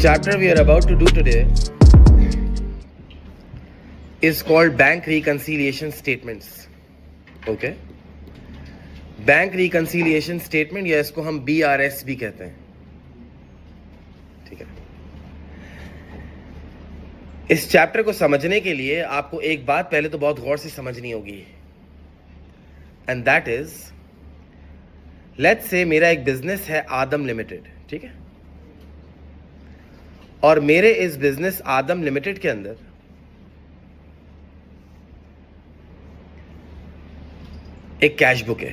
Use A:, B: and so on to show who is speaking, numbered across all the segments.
A: chapter we are about to do today is called Bank Reconciliation Statements. Okay? Bank Reconciliation Statement या इसको हम BRS भी कहते हैं. ठीक है. इस चैप्टर को समझने के लिए आपको एक बात पहले तो बहुत गौर से समझनी होगी, and that is, let's say मेरा एक बिजनेस है आदम लिमिटेड. ठीक है. और मेरे इस बिजनेस आदम लिमिटेड के अंदर एक कैश बुक है.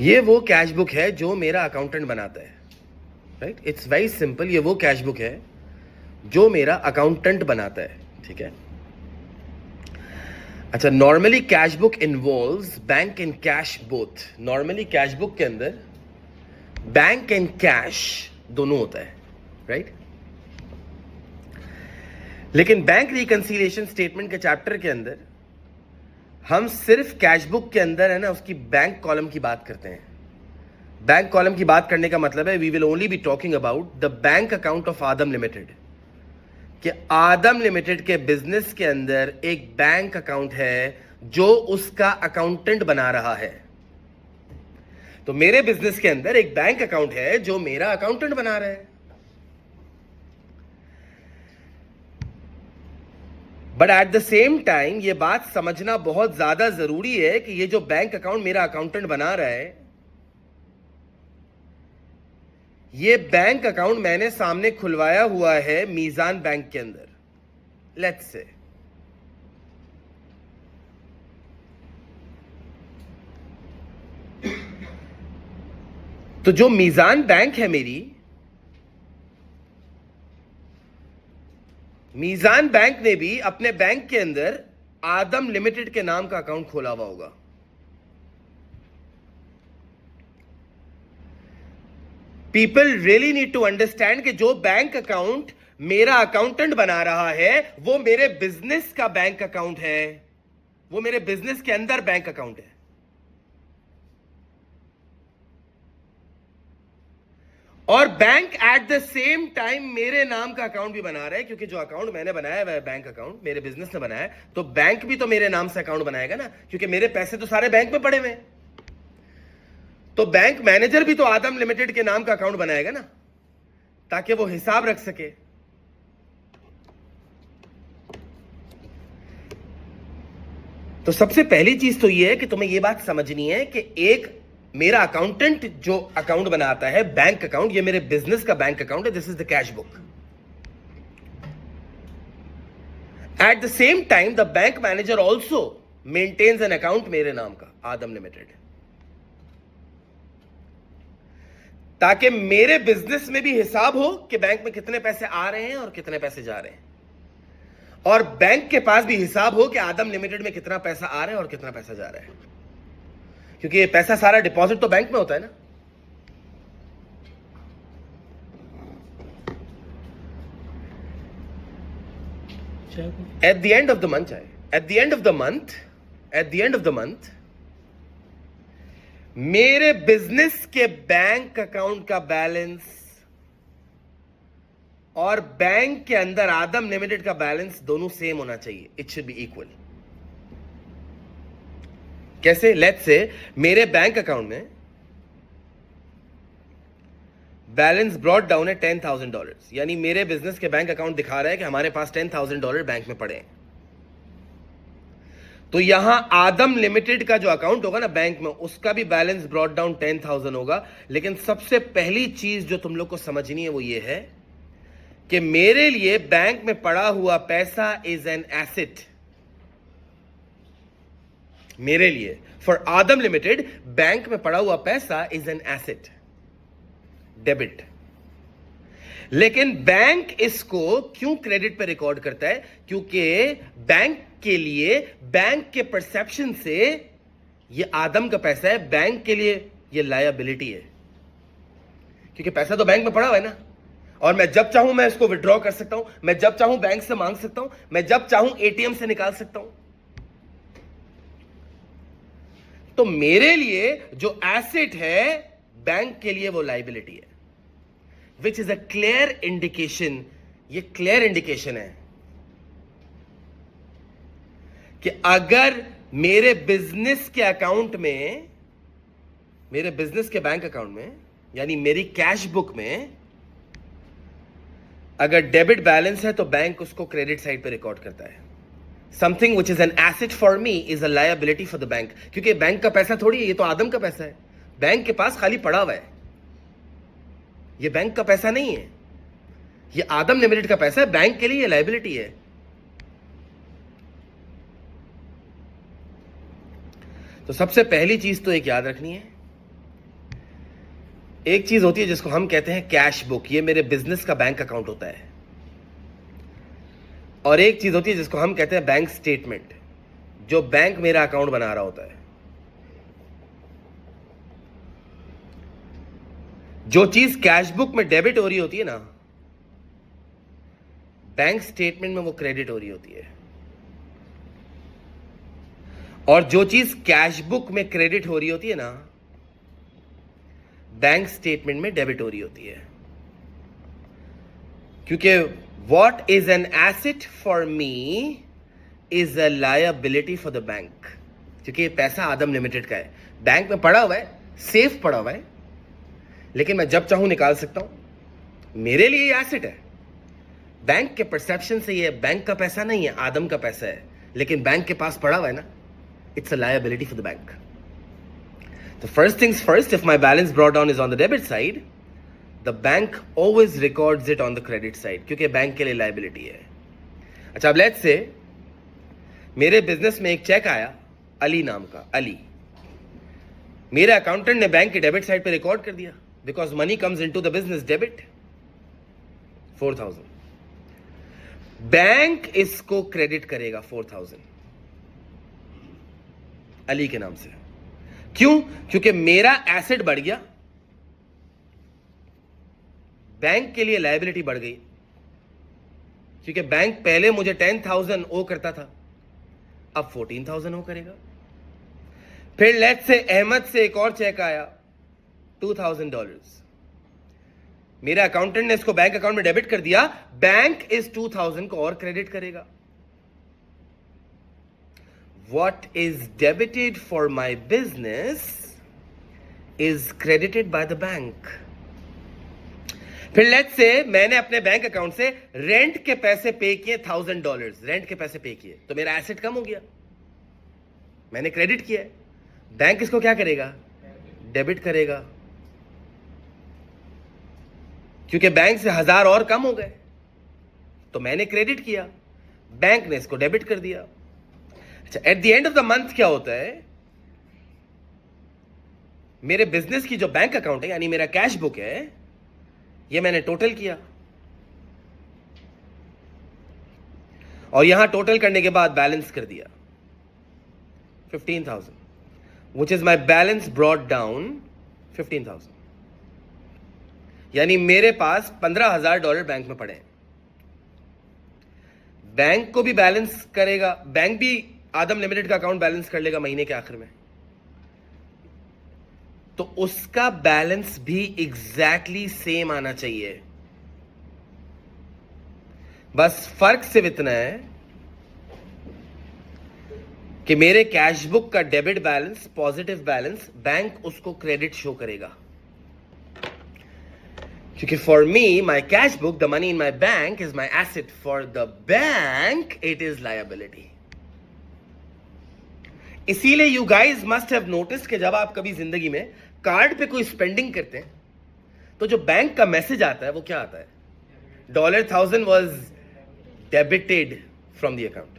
A: ये वो कैश बुक है जो मेरा अकाउंटेंट बनाता है. राइट. It's very simple. ये वो कैश बुक है जो मेरा अकाउंटेंट बनाता है. ठीक है. अच्छा, normally cash book involves bank and cash both. Normally cash book के अंदर बैंक एंड कैश दोनों होता है. राइट. लेकिन बैंक रिकंसिलिएशन स्टेटमेंट के चैप्टर के अंदर हम सिर्फ कैश बुक के अंदर है ना उसकी बैंक कॉलम की बात करते हैं. बैंक कॉलम की बात करने का मतलब है we will only be talking about the bank account of Adam limited. कि आदम लिमिटेड के बिजनेस के अंदर एक बैंक अकाउंट है जो उसका अकाउंटेंट बना रहा है. तो मेरे बिजनेस के अंदर एक बैंक अकाउंट है जो मेरा अकाउंटेंट बना रहा है. But at the same time ये बात समझना बहुत ज्यादा जरूरी है कि ये जो बैंक अकाउंट मेरा अकाउंटेंट बना रहा है, ये बैंक अकाउंट मैंने सामने खुलवाया हुआ है मीजान बैंक के अंदर. लेट्स से तो जो मीजान बैंक है मेरी, मीजान बैंक ने भी अपने बैंक के अंदर आदम लिमिटेड के नाम का अकाउंट खोला हुआ होगा. People really need to understand कि जो बैंक अकाउंट मेरा अकाउंटेंट बना रहा है वो मेरे बिजनेस का बैंक अकाउंट है. वो मेरे बिजनेस के अंदर बैंक अकाउंट है. और bank at the same time मेरे नाम का अकाउंट भी बना रहा है, क्योंकि जो अकाउंट मैंने बनाया वह बैंक अकाउंट मेरे बिजनेस ने बनाया है, तो बैंक भी तो मेरे नाम से अकाउंट बनाएगा ना, क्योंकि मेरे पैसे तो सारे बैंक में पड़े हुए हैं. तो बैंक मैनेजर भी तो आदम लिमिटेड के नाम का अकाउंट बनाएगा ना, ताकि वो हिसाब रख सके. तो सबसे पहली चीज तो यह है कि तुम्हें यह बात समझनी है कि एक मेरा अकाउंटेंट जो अकाउंट बनाता है बैंक अकाउंट, ये मेरे बिजनेस का बैंक अकाउंट है. This is the cash book. At the same time the bank manager also maintains an account मेरे नाम का आदम लिमिटेड, ताकि मेरे बिजनेस में भी हिसाब हो कि बैंक में कितने पैसे आ रहे हैं और कितने पैसे जा रहे हैं, और बैंक के पास भी हिसाब हो कि आदम लिमिटेड में कितना पैसा आ रहा है और कितना पैसा जा रहा है, क्योंकि ये पैसा सारा डिपॉजिट तो बैंक में होता है ना. Eight the end of the month मेरे बिजनेस के बैंक अकाउंट का बैलेंस और बैंक के अंदर आदम लिमिटेड का बैलेंस दोनों सेम होना चाहिए. It should be equal. कैसे? लेट्स से मेरे बैंक अकाउंट में बैलेंस ब्रॉट डाउन है $10,000, यानी मेरे बिजनेस के बैंक अकाउंट दिखा रहा है कि हमारे पास $10,000 बैंक में पड़े हैं. तो यहां आदम लिमिटेड का जो अकाउंट होगा ना बैंक में, उसका भी बैलेंस ब्रॉट डाउन 10,000 होगा. लेकिन सबसे पहली चीज जो तुम लोग को समझनी है वो ये है कि मेरे लिए बैंक में पड़ा हुआ पैसा इज एन एसेट. मेरे लिए, फॉर आदम लिमिटेड, बैंक में पड़ा हुआ पैसा इज एन एसेट, डेबिट. लेकिन बैंक इसको क्यों क्रेडिट पे रिकॉर्ड करता है? क्योंकि बैंक के लिए, बैंक के परसेप्शन से ये आदम का पैसा है, बैंक के लिए ये लायबिलिटी है, क्योंकि पैसा तो बैंक में पड़ा हुआ है ना, और मैं जब चाहूं मैं इसको विड्रॉ कर सकता हूं, मैं जब चाहूं बैंक से मांग सकता हूं, मैं जब चाहूं एटीएम से निकाल सकता हूं. तो मेरे लिए जो एसेट है बैंक के लिए वो लायबिलिटी है. Which is a clear indication, ये क्लियर इंडिकेशन है कि अगर मेरे बिजनेस के अकाउंट में, मेरे बिजनेस के बैंक अकाउंट में, यानी मेरी कैश बुक में अगर डेबिट बैलेंस है तो बैंक उसको क्रेडिट साइड पे रिकॉर्ड करता है. Something which is an asset for me is a liability for the bank. क्योंकि बैंक का पैसा थोड़ी है, ये तो आदम का पैसा है. बैंक के पास खाली पड़ा हुआ है, ये बैंक का पैसा नहीं है, ये आदम लिमिटेड का पैसा है. बैंक के लिए ये लायबिलिटी है. तो सबसे पहली चीज तो एक याद रखनी है, एक चीज होती है जिसको हम कहते हैं कैश बुक, ये मेरे बिजनेस का बैंक अकाउंट होता है. और एक चीज होती है जिसको हम कहते हैं बैंक स्टेटमेंट, जो बैंक मेरा अकाउंट बना रहा होता है. जो चीज कैश बुक में डेबिट हो रही होती है ना, बैंक स्टेटमेंट में वो क्रेडिट हो रही होती है. और जो चीज कैश बुक में क्रेडिट हो रही होती है ना, बैंक स्टेटमेंट में डेबिट हो रही होती है. क्योंकि what is an asset for me is a liability for the bank. क्योंकि ये पैसा आदम लिमिटेड का है, बैंक में पड़ा हुआ है, सेफ पड़ा हुआ है, लेकिन मैं जब चाहूं निकाल सकता हूं. मेरे लिए ये एसेट है. बैंक के परसेप्शन से ये बैंक का पैसा नहीं है, आदम का पैसा है, लेकिन बैंक के पास पड़ा हुआ है ना, it's a liability for the bank. The first things first, if my balance brought down is on the debit side, the bank always records it on the credit side, क्योंकि बैंक के लिए liability है. अच्छा, अब let's say मेरे business में एक check आया अली नाम का, अली. मेरे अकाउंटेंट ने बैंक के डेबिट साइड पे रिकॉर्ड कर दिया, because money comes into the business debit 4,000. Bank इसको क्रेडिट करेगा 4,000 अली के नाम से. क्यों? क्योंकि मेरा एसेट बढ़ गया, बैंक के लिए लायबिलिटी बढ़ गई. क्योंकि बैंक पहले मुझे 10,000 ओ करता था, अब 14,000 ओ करेगा. फिर लेट्स से अहमद से एक और चेक आया $2,000. मेरा अकाउंटेंट ने इसको बैंक अकाउंट में डेबिट कर दिया, बैंक इस 2,000 को और क्रेडिट करेगा. What is debited for my business is credited by the bank. फिर लेट्स से मैंने अपने बैंक अकाउंट से रेंट के पैसे पे किए $1,000, रेंट के पैसे पे किए, तो मेरा एसेट कम हो गया, मैंने क्रेडिट किया. बैंक इसको क्या करेगा? डेबिट करेगा. क्योंकि बैंक से 1,000 और कम हो गए, तो मैंने क्रेडिट किया, बैंक ने इसको डेबिट कर दिया. अच्छा, eight the end of the month क्या होता है, मेरे बिजनेस की जो बैंक अकाउंट है, यानी मेरा कैश बुक है, ये मैंने टोटल किया, और यहां टोटल करने के बाद बैलेंस कर दिया 15,000, which is my balance brought down 15,000. यानी मेरे पास $15,000 बैंक में पड़े हैं. बैंक को भी बैलेंस करेगा, बैंक भी आदम लिमिटेड का अकाउंट बैलेंस कर लेगा महीने के आखिर में, तो उसका बैलेंस भी एग्जैक्टली सेम आना चाहिए. बस फर्क सिर्फ इतना है कि मेरे कैश बुक का debit balance, positive balance, bank उसको क्रेडिट शो करेगा. क्योंकि for me my cash book, the money in my bank is my asset, for the bank it is liability. इसीलिए you guys must have notice कि जब आप कभी जिंदगी में कार्ड पे कोई स्पेंडिंग करते हैं, तो जो बैंक का मैसेज आता है वो क्या आता है? $1,000 was debited from the account.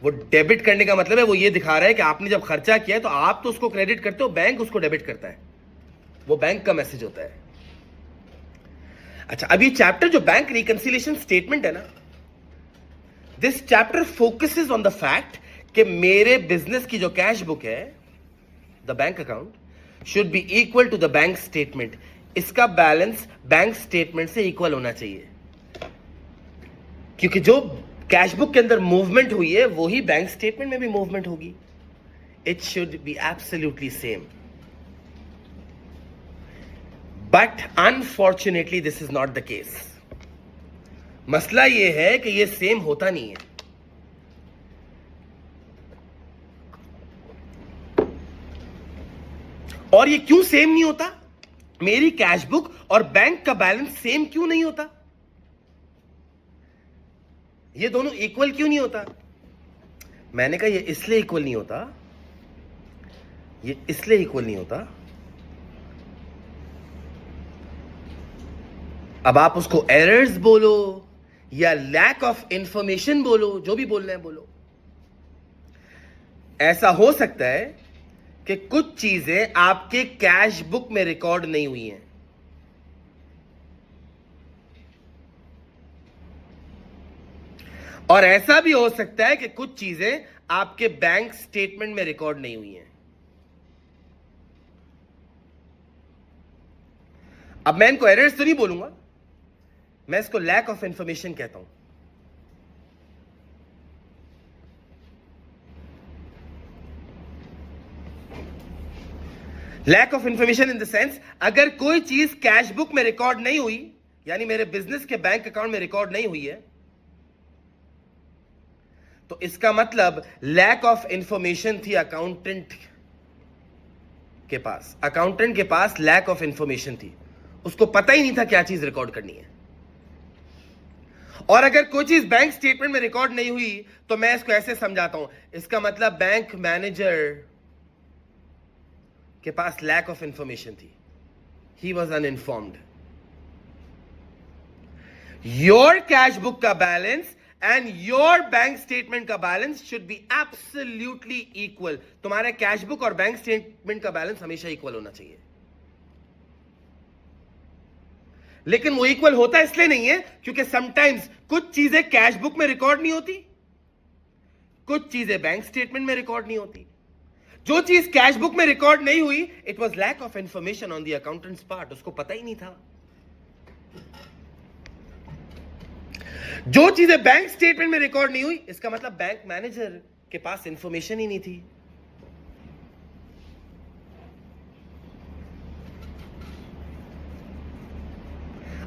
A: वो डेबिट करने का मतलब है वो ये दिखा रहा है कि आपने जब खर्चा किया है तो आप तो उसको क्रेडिट करते हो, बैंक उसको डेबिट करता है. वो बैंक का मैसेज होता है. अच्छा, अब ये चैप्टर जो बैंक रिकंसिलिएशन स्टेटमेंट है ना, this chapter focuses on the fact कि मेरे बिजनेस की जो कैश बुक है, the bank account, should be equal to the bank statement. इसका बैलेंस बैंक स्टेटमेंट से इक्वल होना चाहिए, क्योंकि जो कैश बुक के अंदर मूवमेंट हुई है वो ही बैंक स्टेटमेंट में भी मूवमेंट होगी. It should be absolutely same. But unfortunately this is not the case. मसला यह है कि यह सेम होता नहीं है. और ये क्यों सेम नहीं होता? मेरी कैश बुक और बैंक का बैलेंस सेम क्यों नहीं होता? ये दोनों इक्वल क्यों नहीं होता? मैंने कहा ये इसलिए इक्वल नहीं होता, ये इसलिए इक्वल नहीं होता. अब आप उसको एरर्स बोलो या लैक ऑफ इंफॉर्मेशन बोलो, जो भी बोलना है बोलो. ऐसा हो सकता है कि कुछ चीजें आपके कैश बुक में रिकॉर्ड नहीं हुई हैं. और ऐसा भी हो सकता है कि कुछ चीजें आपके बैंक स्टेटमेंट में रिकॉर्ड नहीं हुई हैं. अब मैं इनको एरर्स तो नहीं बोलूंगा, मैं इसको लैक ऑफ इंफॉर्मेशन कहता हूं. Lack of information in the sense, अगर कोई चीज कैश बुक में रिकॉर्ड नहीं हुई, यानी मेरे बिजनेस के बैंक अकाउंट में रिकॉर्ड नहीं हुई है, तो इसका मतलब लैक ऑफ इंफॉर्मेशन थी अकाउंटेंट के पास. अकाउंटेंट के पास लैक ऑफ इंफॉर्मेशन थी, उसको पता ही नहीं था क्या चीज रिकॉर्ड करनी है. और अगर कोई चीज बैंक स्टेटमेंट में रिकॉर्ड नहीं हुई तो मैं इसको ऐसे समझाता हूं, इसका मतलब बैंक मैनेजर के पास लैक ऑफ इंफॉर्मेशन थी. He was uninformed. Your cash book का balance and your bank statement का balance should be absolutely equal. तुम्हारे कैश बुक और बैंक स्टेटमेंट का बैलेंस हमेशा इक्वल होना चाहिए. लेकिन वो इक्वल होता इसलिए नहीं है क्योंकि समटाइम्स कुछ चीजें कैश बुक में रिकॉर्ड नहीं होती, कुछ चीजें बैंक स्टेटमेंट में रिकॉर्ड नहीं होती. जो चीज कैश बुक में रिकॉर्ड नहीं हुई, it was lack of information on the accountant's part. उसको पता ही नहीं था. जो चीजें बैंक स्टेटमेंट में रिकॉर्ड नहीं हुई, इसका मतलब बैंक मैनेजर के पास इंफॉर्मेशन ही नहीं थी.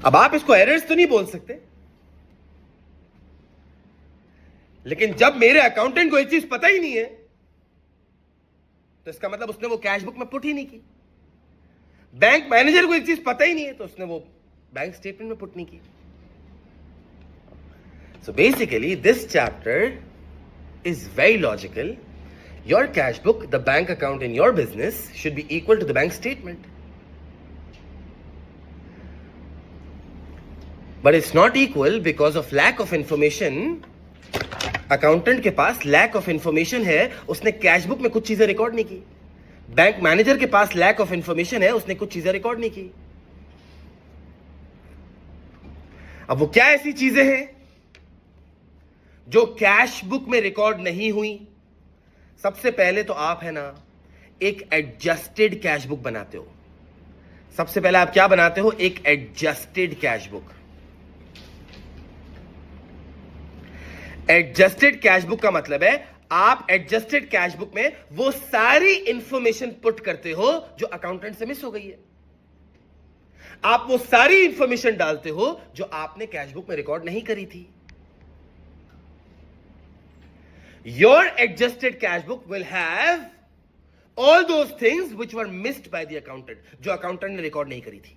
A: अब आप इसको एरर्स तो नहीं बोल सकते, लेकिन जब मेरे अकाउंटेंट को एक चीज पता ही नहीं है, तो इसका मतलब उसने वो कैश बुक में पुट ही नहीं की. बैंक मैनेजर को एक चीज पता ही नहीं है, तो उसने वो बैंक स्टेटमेंट में पुट नहीं की. So basically, this chapter is very logical. Your cash book, the bank account in your business, should be equal to the bank statement. But it's not equal because of lack of information. Accountant के पास lack of information है, उसने cash book में कुछ चीजें record नहीं की. Bank manager के पास lack of information है, उसने कुछ चीजें रिकॉर्ड नहीं की. अब वो क्या ऐसी चीजें हैं जो कैश बुक में रिकॉर्ड नहीं हुई? सबसे पहले तो आप है ना एक एडजस्टेड कैश बुक बनाते हो. सबसे पहले आप क्या बनाते हो? एक adjusted cash book. Adjusted cash book का मतलब है आप एडजस्टेड कैश बुक में वो सारी इंफॉर्मेशन पुट करते हो जो अकाउंटेंट से मिस हो गई है. आप वो सारी इंफॉर्मेशन डालते हो जो आपने कैश बुक में रिकॉर्ड नहीं करी थी. Your adjusted cash book will have all those things which were missed by the accountant, जो अकाउंटेंट ने रिकॉर्ड नहीं करी थी.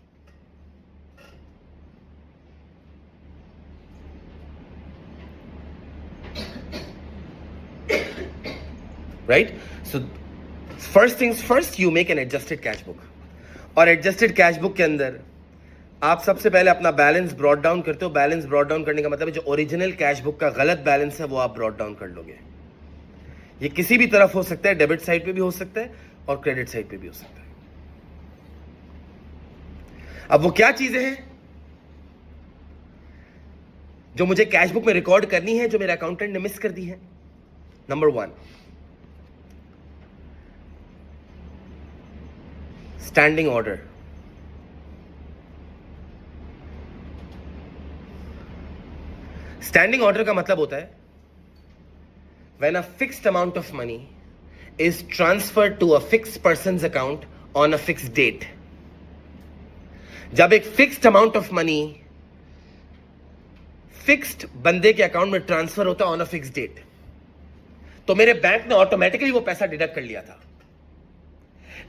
A: Right? So first things first, you make an adjusted cash book. और adjusted cash book के अंदर आप सबसे पहले अपना बैलेंस ब्रॉट डाउन करते हो. बैलेंस ब्रॉट डाउन करने का मतलब है जो ओरिजिनल कैश बुक का गलत बैलेंस है वो आप ब्रॉट डाउन कर लोगे. ये किसी भी तरफ हो सकता है, डेबिट साइड पे भी हो सकता है और क्रेडिट साइड पे भी हो सकता है. अब वो क्या चीजें हैं जो मुझे कैश बुक में रिकॉर्ड करनी है जो मेरे अकाउंटेंट ने मिस कर दी है? Number 1, standing order. Standing order का मतलब होता है when a fixed amount of money is transferred to a fixed person's account on a fixed date. जब एक fixed amount of money fixed बंदे के अकाउंट में ट्रांसफर होता है ऑन अ फिक्स डेट, तो मेरे बैंक ने ऑटोमेटिकली वो पैसा डिडक्ट कर लिया था,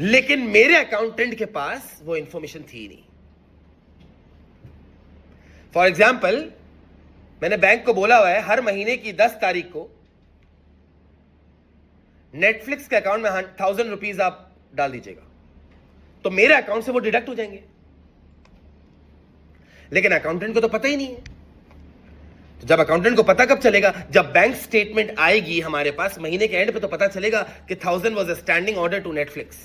A: लेकिन मेरे अकाउंटेंट के पास वो इंफॉर्मेशन थी नहीं। फॉर एग्जाम्पल, मैंने बैंक को बोला हुआ है हर महीने की 10 तारीख को नेटफ्लिक्स के अकाउंट में 1000 रुपीज आप डाल दीजिएगा, तो मेरे अकाउंट से वो डिडक्ट हो जाएंगे, लेकिन अकाउंटेंट को तो पता ही नहीं है। तो जब अकाउंटेंट को पता कब चलेगा? जब बैंक स्टेटमेंट आएगी हमारे पास महीने के एंड पे, तो पता चलेगा कि 1000 was a standing order to Netflix,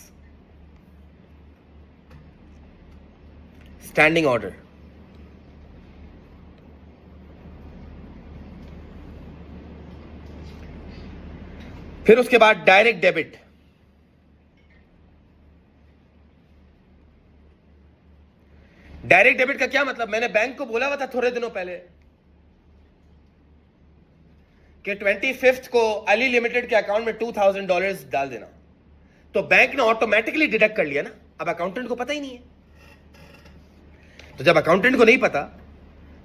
A: standing order. फिर उसके बाद डायरेक्ट डेबिट। डायरेक्ट डेबिट का क्या मतलब? मैंने बैंक को बोला हुआ था थोड़े दिनों पहले कि 25 को अली लिमिटेड के अकाउंट में $2000 डाल देना, तो बैंक ने ऑटोमेटिकली डिडक्ट कर लिया ना। अब अकाउंटेंट को पता ही नहीं है, तो जब अकाउंटेंट को नहीं पता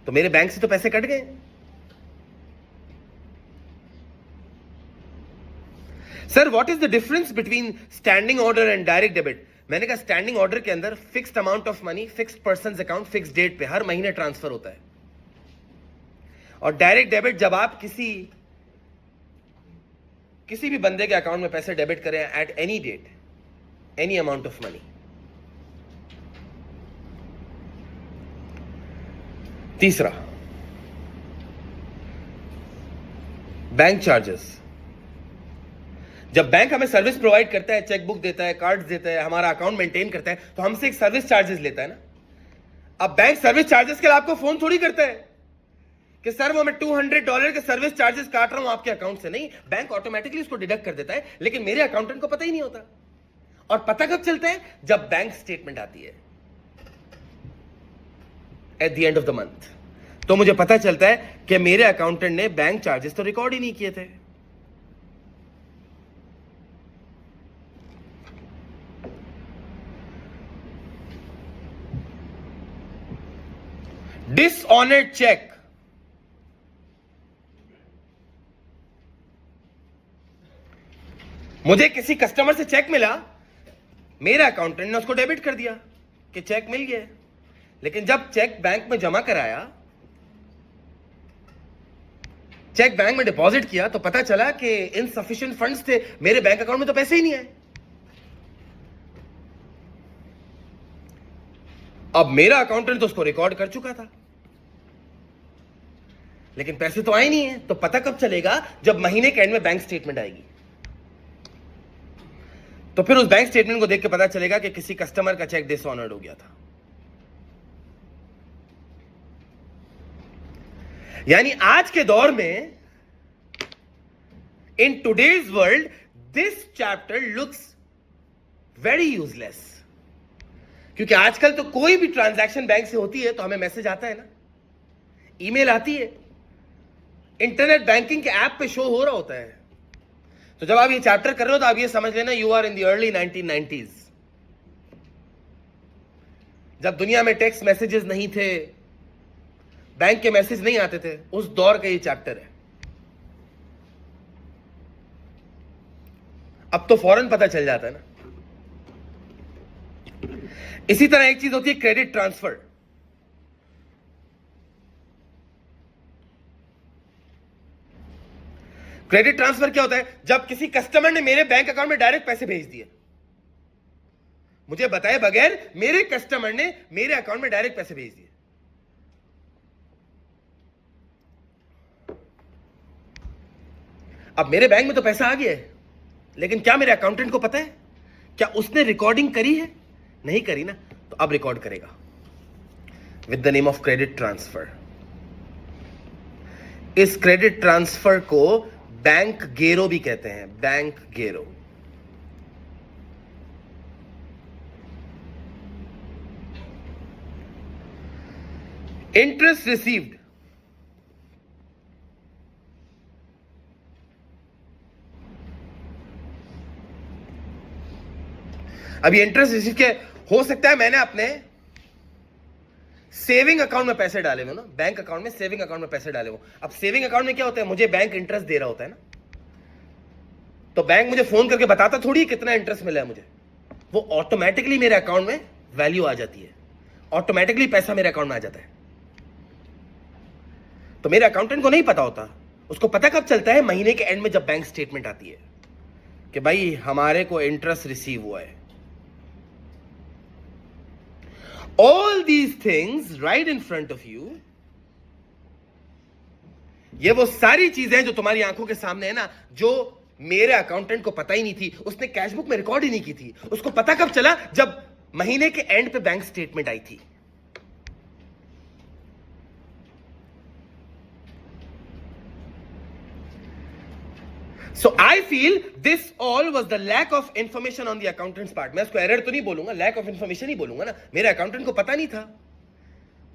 A: तो मेरे बैंक से तो पैसे कट गए। Sir, what is the difference between standing order and direct debit? मैंने कहा स्टैंडिंग ऑर्डर के अंदर fixed amount of money fixed person account fixed date पे हर महीने ट्रांसफर होता है, और डायरेक्ट डेबिट जब आप किसी भी बंदे के अकाउंट में पैसे डेबिट करें at any date, any amount of money. तीसरा, बैंक चार्जेस। जब बैंक हमें सर्विस प्रोवाइड करता है, चेकबुक देता है, कार्ड्स देता है, हमारा अकाउंट मेंटेन करता है, तो हमसे एक सर्विस चार्जेस लेता है ना। अब बैंक सर्विस चार्जेस के लिए आपको फोन थोड़ी करता है कि सर वो मैं $200 के सर्विस चार्जेस काट रहा हूं आपके अकाउंट से। नहीं, बैंक ऑटोमेटिकली उसको डिडक्ट कर देता है, लेकिन मेरे अकाउंटेंट को पता ही नहीं होता। और पता कब चलता है? जब बैंक स्टेटमेंट आती है at the end of the month, तो मुझे पता चलता है कि मेरे अकाउंटेंट ने बैंक चार्जेस तो रिकॉर्ड ही नहीं किए थे। Dishonoured cheque. मुझे किसी कस्टमर से चेक मिला, मेरे अकाउंटेंट ने उसको डेबिट कर दिया कि चेक मिल गया, लेकिन जब चेक बैंक में जमा कराया, चेक बैंक में डिपॉजिट किया, तो पता चला कि इनसफिशिएंट फंड्स थे, मेरे बैंक अकाउंट में तो पैसे ही नहीं आए। अब मेरा अकाउंटेंट तो उसको रिकॉर्ड कर चुका था, लेकिन पैसे तो आए नहीं है। तो पता कब चलेगा? जब महीने के एंड में बैंक स्टेटमेंट आएगी, तो फिर उस बैंक स्टेटमेंट को देख के पता चलेगा कि किसी कस्टमर का चेक डिसऑनर्ड हो गया था। यानी आज के दौर में, in today's world, this chapter looks very useless, क्योंकि आजकल तो कोई भी ट्रांजैक्शन बैंक से होती है तो हमें मैसेज आता है ना, ईमेल आती है, इंटरनेट बैंकिंग के ऐप पे शो हो रहा होता है। तो जब आप ये चैप्टर कर रहे हो तो आप ये समझ लेना you are in the early 1990s, जब दुनिया में टेक्स्ट मैसेजेस नहीं थे, बैंक के मैसेज नहीं आते थे, उस दौर का ये चैप्टर है। अब तो फौरन पता चल जाता है ना। इसी तरह एक चीज होती है क्रेडिट ट्रांसफर। क्रेडिट ट्रांसफर क्या होता है? जब किसी कस्टमर ने मेरे बैंक अकाउंट में डायरेक्ट पैसे भेज दिए, मुझे बताए बगैर मेरे कस्टमर ने मेरे अकाउंट में डायरेक्ट पैसे भेज दिए। अब मेरे बैंक में तो पैसा आ गया है, लेकिन क्या मेरे अकाउंटेंट को पता है? क्या उसने रिकॉर्डिंग करी है? नहीं करी ना, तो अब रिकॉर्ड करेगा with the name of credit transfer. इस क्रेडिट ट्रांसफर को बैंक गेरो भी कहते हैं, बैंक गेरो। Interest received. अब ये इंटरेस्ट रिसीव के हो सकता है मैंने अपने सेविंग अकाउंट में पैसे डाले हो ना, बैंक अकाउंट में, सेविंग अकाउंट में पैसे डाले हो। अब सेविंग अकाउंट में क्या होता है, मुझे बैंक इंटरेस्ट दे रहा होता है ना, तो बैंक मुझे फोन करके बताता थोड़ी कितना इंटरेस्ट मिला है मुझे, वो ऑटोमेटिकली मेरे अकाउंट में वैल्यू आ जाती है, ऑटोमेटिकली पैसा मेरे अकाउंट में आ जाता है। तो मेरे अकाउंटेंट को नहीं पता होता, उसको पता कब चलता है, महीने के एंड में जब बैंक स्टेटमेंट आती है कि भाई हमारे को इंटरेस्ट रिसीव हुआ है। All these things right in front of you, ये वो सारी चीजें जो तुम्हारी आंखों के सामने है ना, जो मेरे अकाउंटेंट को पता ही नहीं थी, उसने कैशबुक में रिकॉर्ड ही नहीं की थी। उसको पता कब चला, जब महीने के एंड पे बैंक स्टेटमेंट आई थी। So I feel this all was the lack of information on the accountant's part. मैं उसको एरर तो नहीं बोलूंगा, lack of information ही बोलूंगा ना। मेरे अकाउंटेंट को पता नहीं था,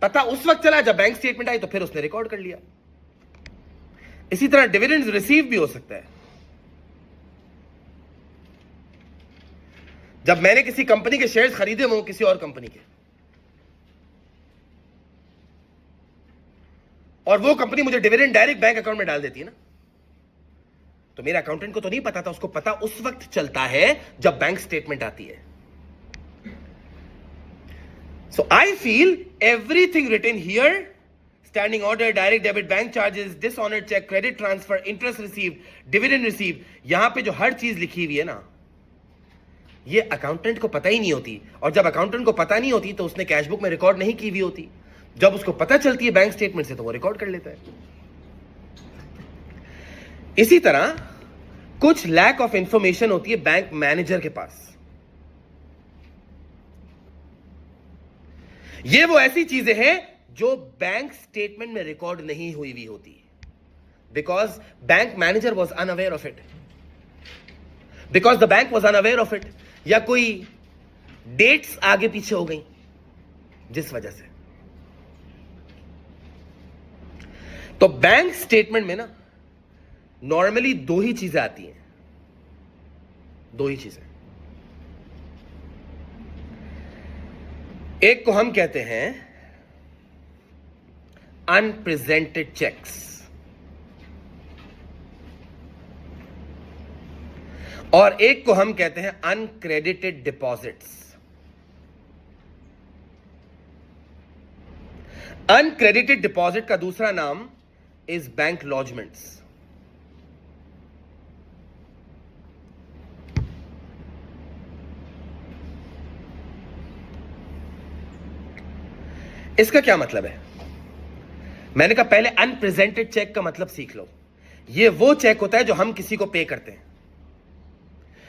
A: पता उस वक्त चला जब बैंक स्टेटमेंट आई, तो फिर उसने रिकॉर्ड कर लिया। इसी तरह डिविडेंड्स रिसीव भी हो सकता है। जब मैंने किसी कंपनी के शेयर्स खरीदे हों, किसी और कंपनी के, और वो कंपनी मुझे डिविडेंड डायरेक्ट बैंक अकाउंट में डाल देती है ना, तो मेरे अकाउंटेंट को तो नहीं पता था, उसको पता उस वक्त चलता है जब बैंक स्टेटमेंट आती है। So I feel everything written here, standing order, direct debit, bank charges, dishonoured cheque, credit transfer, interest receive, dividend receive, यहां पे जो हर चीज लिखी हुई है ना, ये अकाउंटेंट को पता ही नहीं होती। और जब अकाउंटेंट को पता नहीं होती तो उसने कैशबुक में रिकॉर्ड नहीं की हुई होती। जब उसको पता चलती है बैंक स्टेटमेंट से, तो वो रिकॉर्ड कर लेता है। इसी तरह कुछ लैक ऑफ इंफॉर्मेशन होती है बैंक मैनेजर के पास। ये वो ऐसी चीजें हैं जो बैंक स्टेटमेंट में रिकॉर्ड नहीं हुई हुई होती, because bank manager was unaware of it, because the bank was unaware of it, या कोई डेट्स आगे पीछे हो गई जिस वजह से। तो बैंक स्टेटमेंट में ना नॉर्मली दो ही चीजें आती हैं, दो ही चीजें। एक को हम कहते हैं अनप्रेजेंटेड चेक्स, और एक को हम कहते हैं अनक्रेडिटेड डिपॉजिट्स। अनक्रेडिटेड डिपॉजिट का दूसरा नाम इज बैंक लॉजमेंट्स। इसका क्या मतलब है? मैंने कहा पहले अनप्रेजेंटेड चेक का मतलब सीख लो। ये वो चेक होता है जो हम किसी को पे करते हैं।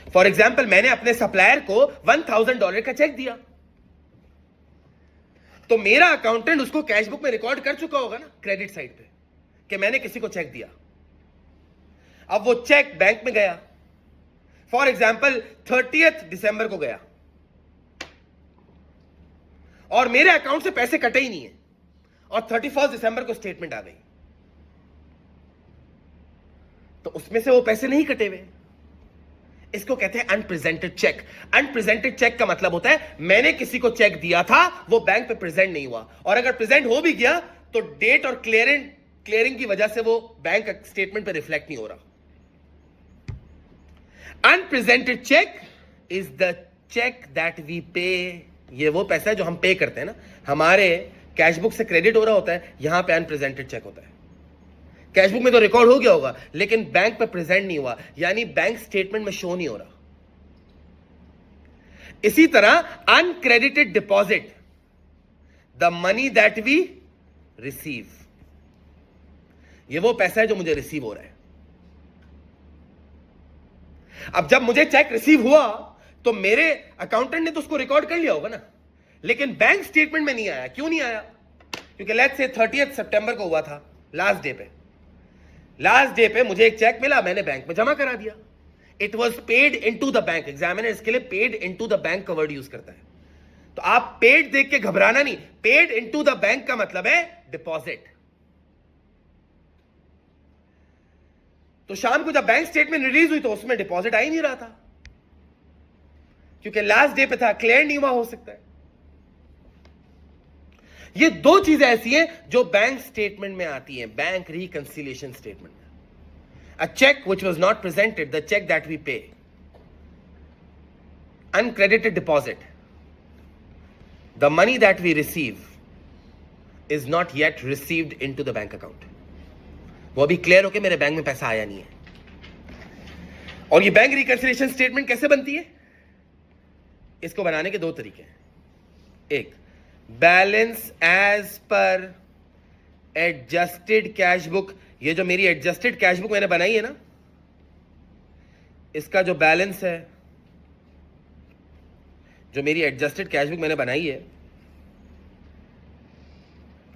A: फॉर एग्जाम्पल, मैंने अपने सप्लायर को $1000 का चेक दिया, तो मेरा अकाउंटेंट उसको कैशबुक में रिकॉर्ड कर चुका होगा ना, क्रेडिट साइड पे, कि मैंने किसी को चेक दिया। अब वो चेक बैंक में गया, फॉर एग्जाम्पल 30 दिसंबर को गया, और मेरे अकाउंट से पैसे कटे ही नहीं है, और 31 दिसंबर को स्टेटमेंट आ गई, तो उसमें से वो पैसे नहीं कटे हुए। इसको कहते हैं अनप्रेजेंटेड चेक। अनप्रेजेंटेड चेक का मतलब होता है मैंने किसी को चेक दिया था, वो बैंक पे प्रेजेंट नहीं हुआ, और अगर प्रेजेंट हो भी गया तो डेट और क्लियरिंग की वजह से वो बैंक स्टेटमेंट पे रिफ्लेक्ट नहीं हो रहा। Unpresented cheque is the cheque that we pay. ये वो पैसा है जो हम पे करते हैं ना, हमारे कैशबुक से क्रेडिट हो रहा होता है, यहां पे अनप्रेजेंटेड चेक होता है। कैशबुक में तो रिकॉर्ड हो गया होगा, लेकिन बैंक पे प्रेजेंट नहीं हुआ, यानी बैंक स्टेटमेंट में शो नहीं हो रहा। इसी तरह uncredited deposit, the money that we receive, ये वो पैसा है जो मुझे रिसीव हो रहा है। अब जब मुझे चेक रिसीव हुआ तो मेरे अकाउंटेंट ने तो उसको रिकॉर्ड कर लिया होगा ना, लेकिन बैंक स्टेटमेंट में नहीं आया। क्यों नहीं आया? क्योंकि लेट्स से 30 सितंबर को हुआ था, लास्ट डे पे मुझे एक चेक मिला, मैंने बैंक में जमा करा दिया। It was paid into the bank. Examiner इसके लिए पेड इनटू द बैंक का वर्ड यूज करता है। तो आप पेड देख के घबराना नहीं, पेड इनटू द बैंक का मतलब है डिपॉजिट। तो शाम को जब बैंक स्टेटमेंट रिलीज हुई तो उसमें डिपॉजिट आ ही नहीं रहा था, क्योंकि लास्ट डे पे था, क्लियर नहीं हुआ हो सकता है। ये दो चीजें ऐसी हैं जो बैंक स्टेटमेंट में आती हैं, बैंक रिकंसिलिएशन स्टेटमेंट में। A cheque which was not presented, the cheque that we pay, uncredited deposit, the money that we receive is not yet received into the bank account. वो अभी clear हो के मेरे bank में पैसा आया नहीं है। और ये बैंक रिकंसिलिएशन स्टेटमेंट कैसे बनती है? इसको बनाने के दो तरीके हैं। एक, balance as per adjusted cash book. ये जो मेरी एडजस्टेड कैश बुक मैंने बनाई है ना, इसका जो बैलेंस है, जो मेरी एडजस्टेड कैश बुक मैंने बनाई है,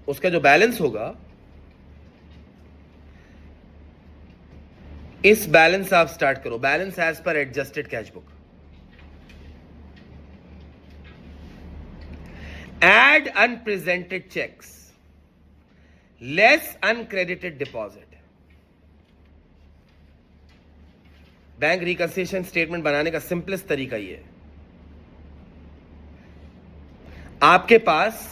A: उसका जो बैलेंस होगा, इस बैलेंस आप स्टार्ट करो, balance as per adjusted cash book. Add unpresented cheques less uncredited deposit. Bank reconciliation statement बनाने का सिंपलेस्ट तरीका ये है। आपके पास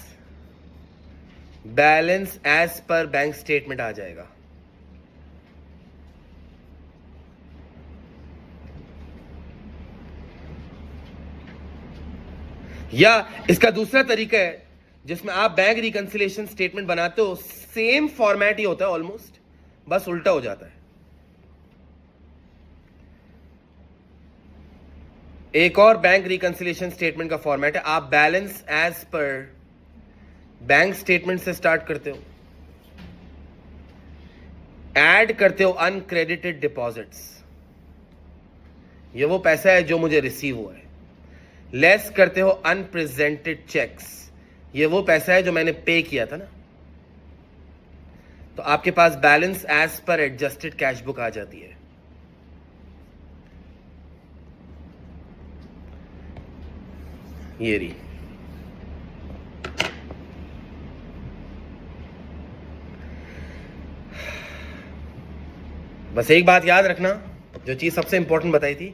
A: balance as per bank statement आ जाएगा, या इसका दूसरा तरीका है जिसमें आप बैंक रिकंसिलिएशन स्टेटमेंट बनाते हो, सेम फॉर्मेट ही होता है ऑलमोस्ट, बस उल्टा हो जाता है। एक और बैंक रिकंसिलिएशन स्टेटमेंट का फॉर्मेट है, आप balance as per bank statement से स्टार्ट करते हो, ऐड करते हो अनक्रेडिटेड डिपॉजिट्स, ये वो पैसा है जो मुझे रिसीव हुआ है, लेस करते हो अनप्रेजेंटेड चेक्स, ये वो पैसा है जो मैंने पे किया था ना, तो आपके पास balance as per adjusted cash book आ जाती है। ये रही। बस एक बात याद रखना, जो चीज सबसे इंपॉर्टेंट बताई थी,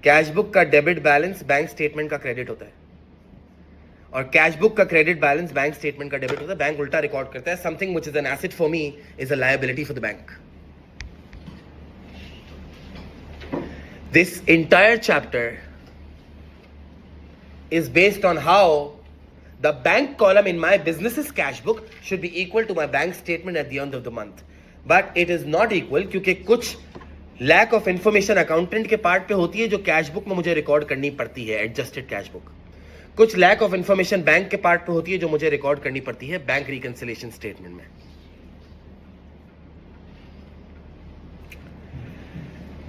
A: कैश बुक का डेबिट बैलेंस बैंक स्टेटमेंट का क्रेडिट होता है, और कैश बुक का क्रेडिट बैलेंस बैंक स्टेटमेंट का डेबिट होता है। बैंक उल्टा रिकॉर्ड करता है, something which is an asset for me is a liability for the bank. This entire chapter is based on how the bank column in my business's cash book should be equal to my bank statement at the end of the month, but it is not equal क्योंकि कुछ lack of information accountant के part पे होती है जो cash book में मुझे record करनी पड़ती है, एडजस्टेड कैश बुक। कुछ lack of information बैंक के पार्ट पे होती है जो मुझे रिकॉर्ड करनी पड़ती है बैंक रिकंसिलिएशन स्टेटमेंट में।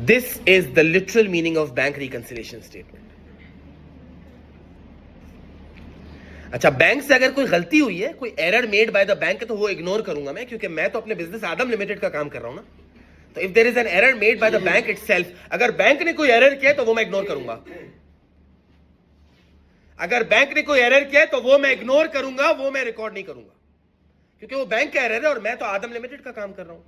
A: This is the literal meaning of bank reconciliation statement. अच्छा, बैंक से अगर कोई गलती हुई है, कोई error made by the bank है, तो वो इग्नोर करूंगा मैं, क्योंकि मैं तो अपने बिजनेस आदम लिमिटेड का काम कर रहा हूं ना। तो if there is an error made by the bank itself, अगर बैंक ने कोई एरर किया तो वो मैं इग्नोर करूंगा। अगर बैंक ने कोई एरर किया तो वो मैं इग्नोर करूंगा, वो मैं रिकॉर्ड नहीं करूंगा, क्योंकि वो बैंक का एरर है और मैं तो आदम लिमिटेड का काम कर रहा हूं।